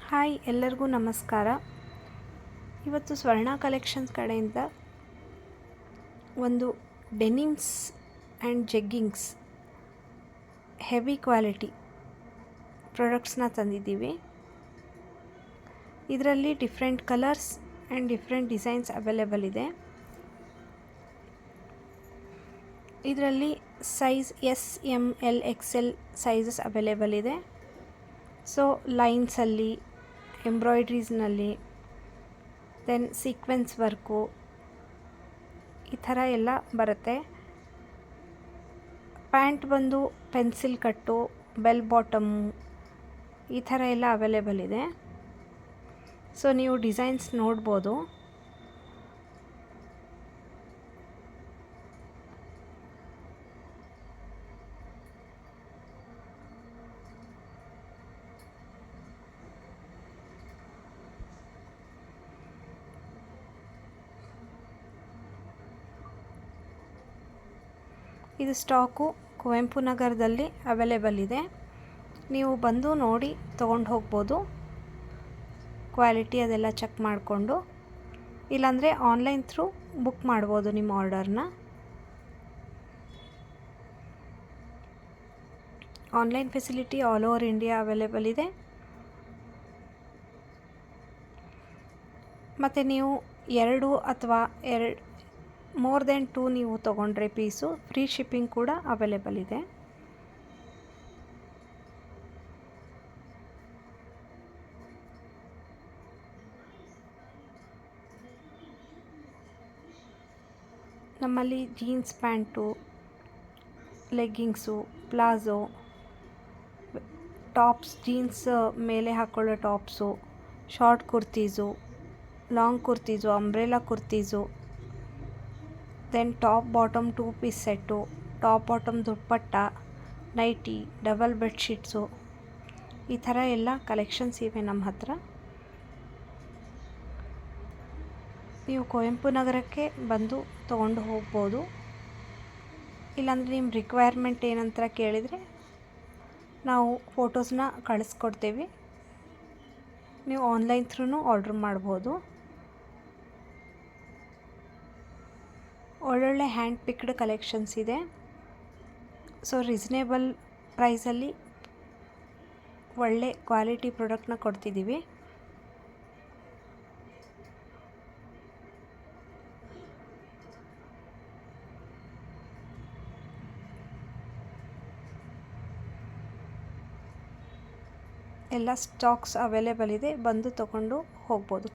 Hi, ಎಲ್ಲರಿಗೂ ನಮಸ್ಕಾರ. ಇವತ್ತು ಸ್ವರ್ಣ ಕಲೆಕ್ಷನ್ಸ್ ಕಡೆಯಿಂದ ಒಂದು denims and jeggings heavy quality ಪ್ರಾಡಕ್ಟ್ಸ್ನ ತಂದಿದ್ದೀವಿ. ಇದರಲ್ಲಿ different colours and different designs available ಇದೆ. ಇದರಲ್ಲಿ size S, M, L, XL sizes available ಇದೆ. ಸೊ ಲೈನ್ಸಲ್ಲಿ, ಎಂಬ್ರಾಯ್ಡ್ರೀಸ್ನಲ್ಲಿ, ದೆನ್ ಸೀಕ್ವೆನ್ಸ್ ವರ್ಕು ಈ ಥರ ಎಲ್ಲ ಬರುತ್ತೆ. ಪ್ಯಾಂಟ್ ಬಂದು ಪೆನ್ಸಿಲ್ ಕಟ್ಟು, ಬೆಲ್ ಬಾಟಮು ಈ ಥರ ಎಲ್ಲ ಅವೈಲೇಬಲ್ ಇದೆ. ಸೊ ನೀವು ಡಿಸೈನ್ಸ್ ನೋಡ್ಬೋದು. ಇದು ಸ್ಟಾಕು ಕುವೆಂಪು ನಗರದಲ್ಲಿ ಅವೈಲೇಬಲ್ ಇದೆ. ನೀವು ಬಂದು ನೋಡಿ ತೊಗೊಂಡು ಹೋಗ್ಬೋದು. ಕ್ವಾಲಿಟಿ ಅದೆಲ್ಲ ಚೆಕ್ ಮಾಡಿಕೊಂಡು, ಇಲ್ಲಾಂದರೆ ಆನ್ಲೈನ್ ಥ್ರೂ ಬುಕ್ ಮಾಡ್ಬೋದು ನಿಮ್ಮ ಆರ್ಡರ್ನ. Online facility all over India available ಇದೆ. ಮತ್ತು ನೀವು 2 ಅಥವಾ ಮೋರ್ ದೆನ್ 2 ನೀವು ತೊಗೊಂಡ್ರೆ ಪೀಸು ಫ್ರೀ ಶಿಪ್ಪಿಂಗ್ ಕೂಡ ಅವೈಲೇಬಲ್ ಇದೆ. ನಮ್ಮಲ್ಲಿ jeans pant, leggings, palazzo, tops, jeans ಮೇಲೆ ಹಾಕ್ಕೊಳ್ಳೋ tops, short kurtis, long kurtis, umbrella kurtis, then top bottom 2 piece set, top bottom dupatta, nighty, double bedsheets ಈ ಥರ ಎಲ್ಲ ಕಲೆಕ್ಷನ್ಸ್ ಇವೆ ನಮ್ಮ ಹತ್ರ. ನೀವು ಕುವೆಂಪು ನಗರಕ್ಕೆ ಬಂದು ತೊಗೊಂಡು ಹೋಗ್ಬೋದು. ಇಲ್ಲಾಂದರೆ ನಿಮ್ಮ ರಿಕ್ವೈರ್ಮೆಂಟ್ ಏನಂತ ಕೇಳಿದರೆ ನಾವು ಫೋಟೋಸ್ನ ಕಳಿಸ್ಕೊಡ್ತೀವಿ. ನೀವು ಆನ್ಲೈನ್ ಥ್ರೂ ಆರ್ಡ್ರ್ ಮಾಡ್ಬೋದು. ಒಳ್ಳೊಳ್ಳೆ ಹ್ಯಾಂಡ್ ಪಿಕ್ಡ್ ಕಲೆಕ್ಷನ್ಸ್ ಇದೆ. ಸೊ ರೀಸನೇಬಲ್ ಪ್ರೈಸಲ್ಲಿ ಒಳ್ಳೆ ಕ್ವಾಲಿಟಿ ಪ್ರಾಡಕ್ಟ್ನ ಕೊಡ್ತಿದ್ದೀವಿ. ಎಲ್ಲ ಸ್ಟಾಕ್ಸ್ ಅವೈಲೇಬಲ್ ಇದೆ, ಬಂದು ತೊಗೊಂಡು ಹೋಗ್ಬೋದು.